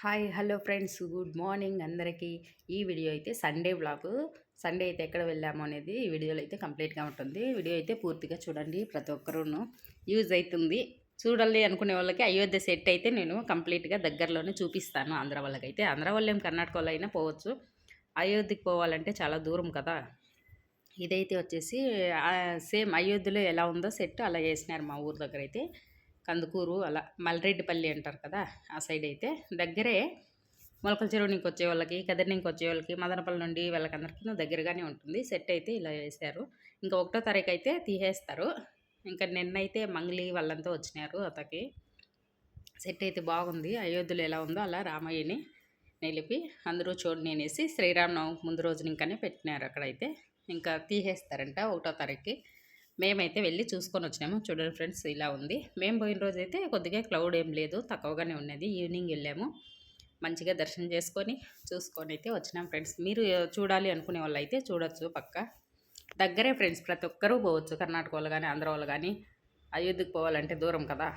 Hi hello friends, good morning అందరికీ. ఈ video అయితే సండే వ్లాగ్. సండే అయితే ఎక్కడ వెళ్ళాము అనేది ఈ వీడియోలో అయితే కంప్లీట్గా ఉంటుంది. వీడియో అయితే పూర్తిగా చూడండి, ప్రతి ఒక్కరూను యూజ్ అవుతుంది. చూడాలి అనుకునే వాళ్ళకి అయోధ్య సెట్ అయితే నేను కంప్లీట్గా దగ్గరలోనే చూపిస్తాను. ఆంధ్ర వాళ్ళకైతే ఆంధ్ర వాళ్ళు ఏం కర్ణాటక వాళ్ళు అయినా పోవచ్చు. అయోధ్యకి పోవాలంటే చాలా దూరం కదా. ఇదైతే వచ్చేసి సేమ్ అయోధ్యలో ఎలా ఉందో సెట్ అలా చేసినారు మా ఊరు దగ్గర అయితే. కందుకూరు అలా మల్రెడ్డిపల్లి అంటారు కదా, ఆ సైడ్ అయితే దగ్గరే. మొలకల చెరువు నుంచి వచ్చే వాళ్ళకి, కదిరి నుంచి వచ్చే వాళ్ళకి, మదనపల్లి నుండి వాళ్ళకందరికీ దగ్గరగానే ఉంటుంది. సెట్ అయితే ఇలా చేశారు. ఇంకా 1వ తారీఖు అయితే తీసేస్తారు. ఇంకా నిన్నైతే మంగ్లీ వాళ్ళంతా వచ్చినారు అతకి. సెట్ అయితే బాగుంది. అయోధ్యలో ఎలా ఉందో అలా రామయ్యని నిలిపి అందరూ చూడని అనేసి శ్రీరామనవమి ముందు రోజున ఇంకానే పెట్టినారు అక్కడైతే. ఇంకా తీసేస్తారంట 1వ తారీఖుకి. మేమైతే వెళ్ళి చూసుకొని వచ్చినాము. చూడండి ఫ్రెండ్స్, ఇలా ఉంది. మేము పోయిన రోజు అయితే కొద్దిగా క్లౌడ్ ఏం లేదు, తక్కువగానే ఉన్నది. ఈవినింగ్ వెళ్ళాము, మంచిగా దర్శనం చేసుకొని చూసుకొని అయితే వచ్చినాం ఫ్రెండ్స్. మీరు చూడాలి అనుకునే వాళ్ళు అయితే చూడొచ్చు. పక్క దగ్గరే ఫ్రెండ్స్, ప్రతి ఒక్కరూ పోవచ్చు. కర్ణాటక వాళ్ళు కానీ ఆంధ్ర వాళ్ళు కానీ. అయోధ్యకు పోవాలంటే దూరం కదా,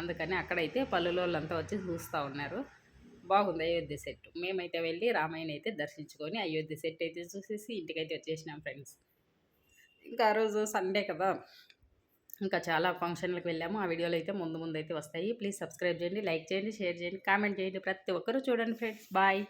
అందుకని అక్కడైతే పల్లెల వాళ్ళంతా వచ్చి చూస్తూ ఉన్నారు. బాగుంది అయోధ్య సెట్. మేమైతే వెళ్ళి రామాయణ అయితే దర్శించుకొని అయోధ్య సెట్ అయితే చూసేసి ఇంటికైతే వచ్చేసినాం ఫ్రెండ్స్. ఇంకా ఆ రోజు సండే కదా, ఇంకా చాలా ఫంక్షన్లకు వెళ్ళాము. ఆ వీడియోలు అయితే ముందు ముందు అయితే వస్తాయి. ప్లీజ్ సబ్స్క్రైబ్ చేయండి, లైక్ చేయండి, షేర్ చేయండి, కామెంట్ చేయండి. ప్రతి ఒక్కరూ చూడండి ఫ్రెండ్స్. బాయ్.